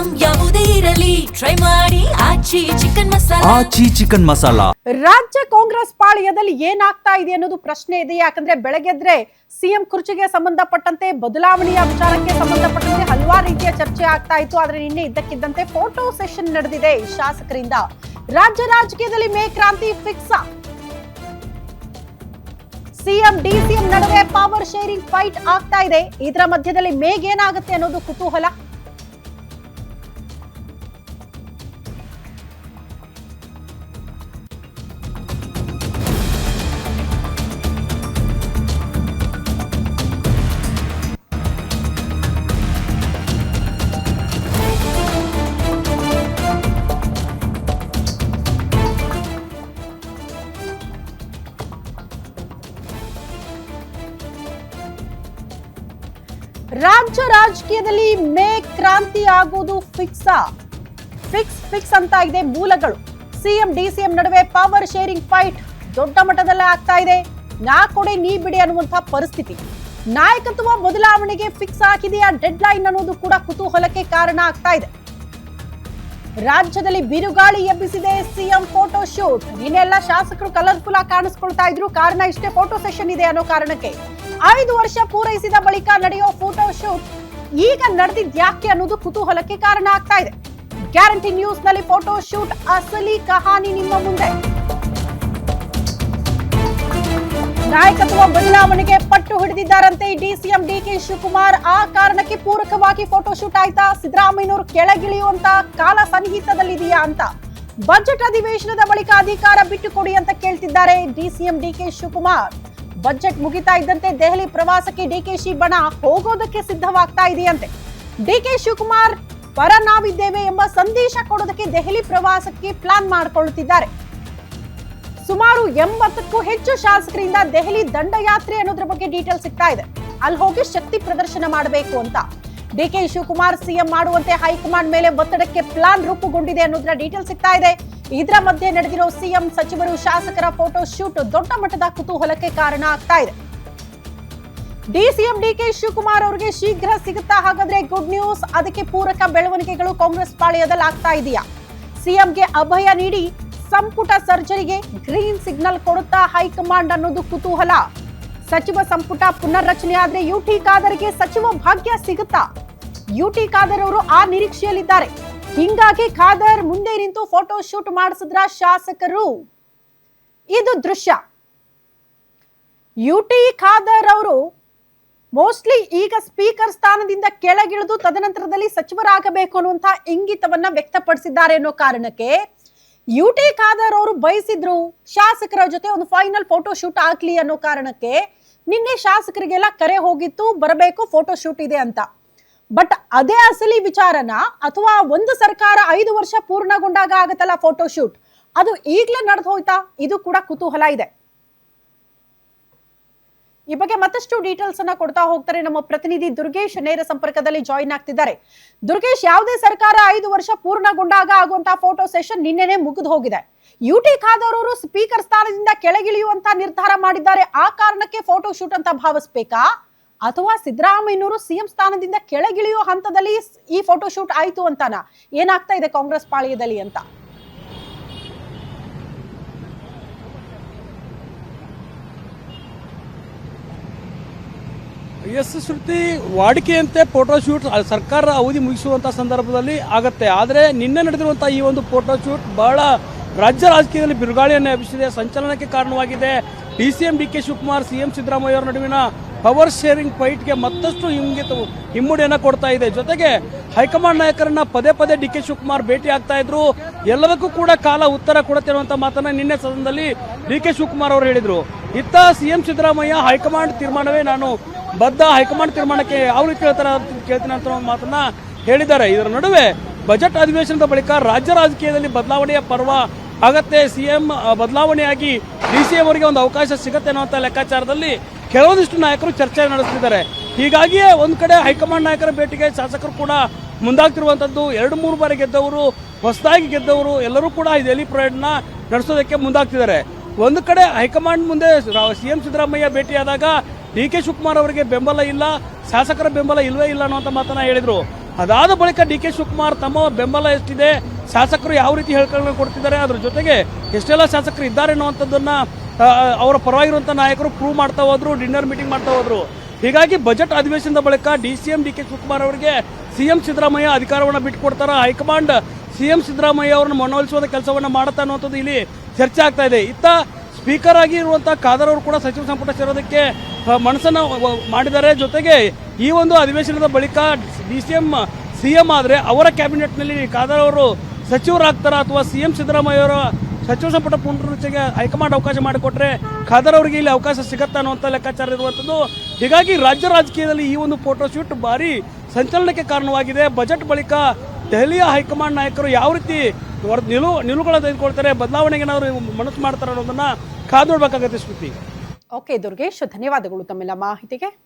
Item ಯಾವುದೇ ಇರಲಿ try ಮಾಡಿ ಆಚಿ ಚಿಕನ್ ಮಸಾಲಾ. ರಾಜ್ಯ ಕಾಂಗ್ರೆಸ್ ಪಾಳ್ಯದಲ್ಲಿ ಏನಾಗ್ತಾ ಇದೆ ಅನ್ನೋದು ಪ್ರಶ್ನೆ ಇದೆ. ಯಾಕಂದ್ರೆ ಬೆಳಗ್ಗೆದ್ರೆ ಸಿಎಂ ಕುರ್ಚಿಗೆ ಸಂಬಂಧಪಟ್ಟಂತೆ ಬದಲಾವಣೆಯ ವಿಚಾರಕ್ಕೆ ಸಂಬಂಧಪಟ್ಟಂತೆ ಹಲವಾರು ರೀತಿಯ ಚರ್ಚೆ ಆಗ್ತಾ ಇತ್ತು. ಆದ್ರೆ ನಿನ್ನೆ ಇದ್ದಕ್ಕಿದ್ದಂತೆ ಫೋಟೋ ಸೆಷನ್ ನಡೆದಿದೆ ಶಾಸಕರಿಂದ. ರಾಜ್ಯ ರಾಜಕೀಯದಲ್ಲಿ ಮೇ ಕ್ರಾಂತಿ ಫಿಕ್ಸ್. ಸಿಎಂ ಡಿಸಿಎಂ ನಡುವೆ ಪವರ್ ಶೇರಿಂಗ್ ಫೈಟ್ ಆಗ್ತಾ ಇದೆ. ಇದರ ಮಧ್ಯದಲ್ಲಿ ಮೇಗ್ ಏನಾಗುತ್ತೆ ಅನ್ನೋದು ಕುತೂಹಲ. ರಾಜ್ಯ ರಾಜಕೀಯದಲ್ಲಿ ಮೇ ಕ್ರಾಂತಿ ಆಗೋದು ಫಿಕ್ಸ್ ಅಂತ ಇದೆ ಮೂಲಗಳು. ಸಿಎಂ ಡಿಸಿಎಂ ನಡುವೆ ಪವರ್ ಶೇರಿಂಗ್ ಫೈಟ್ ದೊಡ್ಡ ಮಟ್ಟದಲ್ಲೇ ಆಗ್ತಾ ಇದೆ. ನಾ ಕೊಡೆ ನೀ ಬಿಡಿ ಅನ್ನುವಂತಹ ಪರಿಸ್ಥಿತಿ. ನಾಯಕತ್ವ ಬದಲಾವಣೆಗೆ ಫಿಕ್ಸ್ ಆಗಿದೆಯಾ ಡೆಡ್ ಲೈನ್ ಅನ್ನೋದು ಕೂಡ ಕುತೂಹಲಕ್ಕೆ ಕಾರಣ ಆಗ್ತಾ ಇದೆ. ರಾಜ್ಯದಲ್ಲಿ ಬಿರುಗಾಳಿ ಎಬ್ಬಿಸಿದೆ ಸಿಎಂ ಫೋಟೋ ಶೂಟ್. ಇನ್ನೆಲ್ಲ ಶಾಸಕರು ಕಲರ್ಫುಲ್ ಆಗಿ ಕಾಣಿಸ್ಕೊಳ್ತಾ ಇದ್ರು. ಕಾರಣ ಇಷ್ಟೇ, ಫೋಟೋ ಸೆಷನ್ ಇದೆ ಅನ್ನೋ ಕಾರಣಕ್ಕೆ. 5 ವರ್ಷ ಪೂರೈಸಿದ ಬಳಿಕ ನಡೆಯೋ ಫೋಟೋ ಶೂಟ್ ಈಗ ನಡೆದಿದ್ಯಾಕೆ ಅನ್ನೋದು ಕುತೂಹಲಕ್ಕೆ ಕಾರಣ ಆಗ್ತಾ ಇದೆ. ಗ್ಯಾರಂಟಿ ನ್ಯೂಸ್ ನಲ್ಲಿ ಫೋಟೋ ಶೂಟ್ ಅಸಲಿ ಕಹಾನಿ ನಿಮ್ಮ ಮುಂದೆ. ನಾಯಕತ್ವ ಬದಲಾವಣೆಗೆ ಪಟ್ಟು ಹಿಡಿದಿದ್ದಾರಂತೆ ಡಿಸಿಎಂ ಡಿಕೆ ಶಿವಕುಮಾರ್. ಆ ಕಾರಣಕ್ಕೆ ಪೂರಕವಾಗಿ ಫೋಟೋ ಶೂಟ್ ಆಯ್ತಾ? ಸಿದ್ದರಾಮಯ್ಯನವರು ಕೆಳಗಿಳಿಯುವಂತ ಕಾಲ ಸನ್ನಿಹಿತದಲ್ಲಿದೆಯಾ ಅಂತ. ಬಜೆಟ್ ಅಧಿವೇಶನದ ಬಳಿಕ ಅಧಿಕಾರ ಬಿಟ್ಟುಕೊಡಿ ಅಂತ ಕೇಳ್ತಿದ್ದಾರೆ ಡಿಸಿಎಂ ಡಿಕೆ ಶಿವಕುಮಾರ್. ಬಜೆಟ್ ಮುಗಿತಾ ಇದ್ದಂತೆ ದೆಹಲಿ ಪ್ರವಾಸಕ್ಕೆ ಡಿಕೆಶಿ ಬಣ ಹೋಗೋದಕ್ಕೆ ಸಿದ್ಧವಾಗ್ತಾ ಇದೆಯಂತೆ. ಡಿಕೆ ಶಿವಕುಮಾರ್ ಪರ ನಾವಿದ್ದೇವೆ ಎಂಬ ಸಂದೇಶ ಕೊಡೋದಕ್ಕೆ ದೆಹಲಿ ಪ್ರವಾಸಕ್ಕೆ ಪ್ಲಾನ್ ಮಾಡಿಕೊಳ್ಳುತ್ತಿದ್ದಾರೆ. ಸುಮಾರು 80ಕ್ಕೂ ಹೆಚ್ಚು ಶಾಸಕರಿಂದ ದೆಹಲಿ ದಂಡಯಾತ್ರೆ ಅನ್ನೋದ್ರ ಬಗ್ಗೆ ಡೀಟೇಲ್ ಸಿಗ್ತಾ ಇದೆ. ಅಲ್ಲಿ ಹೋಗಿ ಶಕ್ತಿ ಪ್ರದರ್ಶನ ಮಾಡಬೇಕು ಅಂತ ಡಿಕೆ ಶಿವಕುಮಾರ್ ಸಿಎಂ ಮಾಡುವಂತೆ ಹೈಕಮಾಂಡ್ ಮೇಲೆ ಒತ್ತಡಕ್ಕೆ ಪ್ಲಾನ್ ರೂಪುಗೊಂಡಿದೆ ಅನ್ನೋದ್ರ ಡೀಟೇಲ್ ಸಿಗ್ತಾ ಇದೆ. ಇದರ ಮಧ್ಯೆ ನಡೆದಿರೋ ಸಿಎಂ ಸಚಿವರು ಶಾಸಕರ ಫೋಟೋ ಶೂಟ್ ದೊಡ್ಡ ಮಟ್ಟದ ಕುತೂಹಲಕ್ಕೆ ಕಾರಣ ಆಗ್ತಾ ಇದೆ. ಡಿಸಿಎಂ ಡಿಕೆ ಶಿವಕುಮಾರ್ ಅವರಿಗೆ ಶೀಘ್ರ ಸಿಗುತ್ತಾ? ಹಾಗಾದ್ರೆ ಗುಡ್ ನ್ಯೂಸ್. ಅದಕ್ಕೆ ಪೂರಕ ಬೆಳವಣಿಗೆಗಳು ಕಾಂಗ್ರೆಸ್ ಪಾಳ್ಯದಲ್ಲಿ ಆಗ್ತಾ ಇದೆಯಾ? ಸಿಎಂಗೆ ಅಭಯ ನೀಡಿ ಸಂಪುಟ ಸರ್ಜರಿಗೆ ಗ್ರೀನ್ ಸಿಗ್ನಲ್ ಕೊಡುತ್ತಾ ಹೈಕಮಾಂಡ್ ಅನ್ನೋದು ಕುತೂಹಲ. ಸಚಿವ ಸಂಪುಟ ಪುನರ್ರಚನೆ ಆದ್ರೆ ಯುಟಿ ಖಾದರ್ಗೆ ಸಚಿವ ಭಾಗ್ಯ ಸಿಗುತ್ತಾ? ಯುಟಿ ಖಾದರ್ ಅವರು ಆ ನಿರೀಕ್ಷೆಯಲ್ಲಿದ್ದಾರೆ. ಹಿಂಗಾಗಿ ಖಾದರ್ ಮುಂದೆ ನಿಂತು ಫೋಟೋ ಶೂಟ್ ಮಾಡಿಸಿದ್ರ ಶಾಸಕರು. ಇದು ದೃಶ್ಯ. ಯುಟಿ ಖಾದರ್ ಅವರು ಮೋಸ್ಟ್ಲಿ ಈಗ ಸ್ಪೀಕರ್ ಸ್ಥಾನದಿಂದ ಕೆಳಗಿಳಿದು ತದನಂತರದಲ್ಲಿ ಸಚಿವರಾಗಬೇಕು ಅನ್ನುವಂತ ಇಂಗಿತವನ್ನ ವ್ಯಕ್ತಪಡಿಸಿದ್ದಾರೆ ಅನ್ನೋ ಕಾರಣಕ್ಕೆ ಯುಟಿ ಖಾದರ್ ಅವರು ಬಯಸಿದ್ರು ಶಾಸಕರ ಜೊತೆ ಒಂದು ಫೈನಲ್ ಫೋಟೋ ಶೂಟ್ ಆಗ್ಲಿ ಅನ್ನೋ ಕಾರಣಕ್ಕೆ ನಿನ್ನೆ ಶಾಸಕರಿಗೆಲ್ಲ ಕರೆ ಹೋಗಿತ್ತು, ಬರಬೇಕು ಫೋಟೋ ಶೂಟ್ ಇದೆ ಅಂತ. ಬಟ್ ಅದೇ ಅಸಲಿ ವಿಚಾರನ ಅಥವಾ ಒಂದು ಸರ್ಕಾರ 5 ವರ್ಷ ಪೂರ್ಣಗೊಂಡಾಗ ಆಗತ್ತಲ್ಲ ಫೋಟೋ ಶೂಟ್, ಅದು ಈಗಲೇ ನಡೆದು ಹೋಯ್ತಾ? ಇದು ಕೂಡ ಕುತೂಹಲ ಇದೆ. ಈ ಬಗ್ಗೆ ಮತ್ತಷ್ಟು ಡೀಟೇಲ್ಸ್ ಅನ್ನ ಕೊಡ್ತಾ ಹೋಗ್ತಾರೆ ನಮ್ಮ ಪ್ರತಿನಿಧಿ ದುರ್ಗೇಶ್. ನೇರ ಸಂಪರ್ಕದಲ್ಲಿ ಜಾಯಿನ್ ಆಗ್ತಿದ್ದಾರೆ. ದುರ್ಗೇಶ್, ಯಾವುದೇ ಸರ್ಕಾರ 5 ವರ್ಷ ಪೂರ್ಣಗೊಂಡಾಗ ಆಗುವಂತಹ ಫೋಟೋ ಸೆಷನ್ ನಿನ್ನೆನೆ ಮುಗಿದು ಹೋಗಿದೆ. ಯುಟಿ ಖಾದರ್ ಅವರು ಸ್ಪೀಕರ್ ಸ್ಥಾನದಿಂದ ಕೆಳಗಿಳಿಯುವಂತ ನಿರ್ಧಾರ ಮಾಡಿದ್ದಾರೆ. ಆ ಕಾರಣಕ್ಕೆ ಫೋಟೋ ಶೂಟ್ ಅಂತ ಭಾವಿಸ್ಬೇಕಾ, ಅಥವಾ ಸಿದ್ದರಾಮಯ್ಯನವರು ಸಿಎಂ ಸ್ಥಾನದಿಂದ ಕೆಳಗಿಳಿಯುವ ಹಂತದಲ್ಲಿ ಈ ಫೋಟೋ ಶೂಟ್ ಆಯ್ತು ಅಂತಾನ? ಏನಾಗ್ತಾ ಇದೆ ಕಾಂಗ್ರೆಸ್ ಪಾಳ್ಯದಲ್ಲಿ ಅಂತ? ಎಸ್ ಶ್ರುತಿ, ವಾಡಿಕೆಯಂತೆ ಫೋಟೋ ಶೂಟ್ ಸರ್ಕಾರ ಅವಧಿ ಮುಗಿಸುವಂತ ಸಂದರ್ಭದಲ್ಲಿ ಆಗತ್ತೆ. ಆದರೆ ನಿನ್ನೆ ನಡೆದಿರುವಂತಹ ಈ ಒಂದು ಫೋಟೋ ಶೂಟ್ ಬಹಳ ರಾಜ್ಯ ರಾಜಕೀಯದಲ್ಲಿ ಬಿರುಗಾಳಿಯನ್ನು ಎಬ್ಬಿಸಿದೆ, ಸಂಚಲನಕ್ಕೆ ಕಾರಣವಾಗಿದೆ. DCM D K Shivakumar CM Siddaramaiah ಅವರ ನಡುವಿನ ಪವರ್ ಶೇರಿಂಗ್ ಫೈಟ್ಗೆ ಮತ್ತಷ್ಟು ಹಿಮ್ಮುಡಿಯನ್ನು ಕೊಡ್ತಾ ಇದೆ. ಜೊತೆಗೆ ಹೈಕಮಾಂಡ್ ನಾಯಕರನ್ನ ಪದೇ ಡಿಕೆ ಶಿವಕುಮಾರ್ ಭೇಟಿ ಆಗ್ತಾ ಇದ್ರು. ಎಲ್ಲದಕ್ಕೂ ಕೂಡ ಕಾಲ ಉತ್ತರ ಕೊಡುತ್ತೆ ಅನ್ನುವಂತ ಮಾತನ್ನ ನಿನ್ನೆ ಸದನದಲ್ಲಿ ಡಿಕೆ ಶಿವಕುಮಾರ್ ಅವರು ಹೇಳಿದ್ರು. ಇತ್ತ ಸಿಎಂ ಸಿದ್ದರಾಮಯ್ಯ ಹೈಕಮಾಂಡ್ ತೀರ್ಮಾನವೇ ನಾನು ಬದ್ಧ, ಹೈಕಮಾಂಡ್ ತೀರ್ಮಾನಕ್ಕೆ ಯಾವ ರೀತಿ ಕೇಳ್ತೀನಿ ಅಂತ ಮಾತನ್ನ ಹೇಳಿದ್ದಾರೆ. ಇದರ ನಡುವೆ ಬಜೆಟ್ ಅಧಿವೇಶನದ ಬಳಿಕ ರಾಜ್ಯ ರಾಜಕೀಯದಲ್ಲಿ ಬದಲಾವಣೆಯ ಪರ್ವ ಆಗತ್ತೆ. ಸಿಎಂ ಬದಲಾವಣೆಯಾಗಿ ಡಿಸಿಎಂ ಅವರಿಗೆ ಒಂದು ಅವಕಾಶ ಸಿಗುತ್ತೆ ಅನ್ನುವಂಥ ಲೆಕ್ಕಾಚಾರದಲ್ಲಿ ಕೆಲವೊಂದಿಷ್ಟು ನಾಯಕರು ಚರ್ಚೆ ನಡೆಸುತ್ತಿದ್ದಾರೆ. ಹೀಗಾಗಿಯೇ ಒಂದು ಕಡೆ ಹೈಕಮಾಂಡ್ ನಾಯಕರ ಭೇಟಿಗೆ ಶಾಸಕರು ಕೂಡ ಮುಂದಾಗ್ತಿರುವಂಥದ್ದು. 2-3 ಬಾರಿ ಗೆದ್ದವರು, ಹೊಸದಾಗಿ ಗೆದ್ದವರು ಎಲ್ಲರೂ ಕೂಡ ಈ ದೆಹಲಿ ಪರೇಡ್ನ ನಡೆಸೋದಕ್ಕೆ ಮುಂದಾಗ್ತಿದ್ದಾರೆ. ಒಂದು ಕಡೆ ಹೈಕಮಾಂಡ್ ಮುಂದೆ ಸಿಎಂ ಸಿದ್ದರಾಮಯ್ಯ ಭೇಟಿಯಾದಾಗ ಡಿ ಕೆ ಶಿವಕುಮಾರ್ ಅವರಿಗೆ ಬೆಂಬಲ ಇಲ್ಲ, ಶಾಸಕರ ಬೆಂಬಲ ಇಲ್ವೇ ಇಲ್ಲ ಅನ್ನುವಂಥ ಮಾತನ್ನ ಹೇಳಿದ್ರು. ಅದಾದ ಬಳಿಕ ಡಿ.ಕೆ. ಶಿವಕುಮಾರ್ ತಮ್ಮ ಬೆಂಬಲ ಎಷ್ಟಿದೆ, ಶಾಸಕರು ಯಾವ ರೀತಿ ಹೇಳಿಕೆಗಳನ್ನ ಕೊಡ್ತಿದ್ದಾರೆ, ಅದ್ರ ಜೊತೆಗೆ ಎಷ್ಟೆಲ್ಲ ಶಾಸಕರು ಇದ್ದಾರೆ ಅನ್ನುವಂಥದ್ದನ್ನ ಅವರ ಪರವಾಗಿರುವಂಥ ನಾಯಕರು ಪ್ರೂವ್ ಮಾಡ್ತಾ ಹೋದ್ರು, ಡಿನ್ನರ್ ಮೀಟಿಂಗ್ ಮಾಡ್ತಾ ಹೋದ್ರು. ಹೀಗಾಗಿ ಬಜೆಟ್ ಅಧಿವೇಶನದ ಬಳಿಕ ಡಿ.ಸಿ.ಎಂ ಡಿ.ಕೆ. ಶಿವಕುಮಾರ್ ಅವರಿಗೆ ಸಿಎಂ ಸಿದ್ದರಾಮಯ್ಯ ಅಧಿಕಾರವನ್ನು ಬಿಟ್ಟುಕೊಡ್ತಾರ, ಹೈಕಮಾಂಡ್ ಸಿಎಂ ಸಿದ್ದರಾಮಯ್ಯ ಅವರನ್ನು ಮನವೊಲಿಸುವ ಕೆಲಸವನ್ನ ಮಾಡುತ್ತಾ ಅನ್ನುವಂಥದ್ದು ಇಲ್ಲಿ ಚರ್ಚೆ ಆಗ್ತಾ ಇದೆ. ಇತ್ತ ಸ್ಪೀಕರ್ ಆಗಿ ಇರುವಂತಹ ಖಾದರ್ ಅವರು ಕೂಡ ಸಚಿವ ಸಂಪುಟ ಸೇರೋದಕ್ಕೆ ಮನಸ್ಸನ್ನ ಮಾಡಿದ್ದಾರೆ. ಜೊತೆಗೆ ಈ ಒಂದು ಅಧಿವೇಶನದ ಬಳಿಕ ಸಿಎಂ ಆದ್ರೆ ಅವರ ಕ್ಯಾಬಿನೆಟ್ನಲ್ಲಿ ಖಾದರ್ ಅವರು ಸಚಿವರಾಗ್ತಾರ ಅಥವಾ ಸಿಎಂ ಸಿದ್ದರಾಮಯ್ಯ ಅವರ ಸಚಿವ ಸಂಪುಟ ಪುನರ್ರಚನೆಗೆ ಹೈಕಮಾಂಡ್ ಅವಕಾಶ ಮಾಡಿಕೊಟ್ರೆ ಖಾದರ್ ಅವರಿಗೆ ಇಲ್ಲಿ ಅವಕಾಶ ಸಿಗತ್ತಾ ಅನ್ನುವಂಥ ಲೆಕ್ಕಾಚಾರ ಇರುವಂಥದ್ದು. ಹೀಗಾಗಿ ರಾಜ್ಯ ರಾಜಕೀಯದಲ್ಲಿ ಈ ಒಂದು ಫೋಟೋ ಶೂಟ್ ಭಾರಿ ಸಂಚಲನಕ್ಕೆ ಕಾರಣವಾಗಿದೆ. ಬಜೆಟ್ ಬಳಿಕ ದೆಹಲಿಯ ಹೈಕಮಾಂಡ್ ನಾಯಕರು ಯಾವ ರೀತಿ ನಿಲುವುಗಳನ್ನು ತೆಗೆದುಕೊಳ್ತಾರೆ, ಬದಲಾವಣೆಗೆ ಏನಾದರೂ ಮನಸ್ಸು ಮಾಡ್ತಾರೆ ಅನ್ನೋದನ್ನ ಕಾದು ನೋಡ್ಬೇಕಾಗತ್ತೆ. ಸ್ಮೃತಿ. ಓಕೆ ದುರ್ಗೇಶ್, ಧನ್ಯವಾದಗಳು ತಮ್ಮೆಲ್ಲ ಮಾಹಿತಿಗೆ.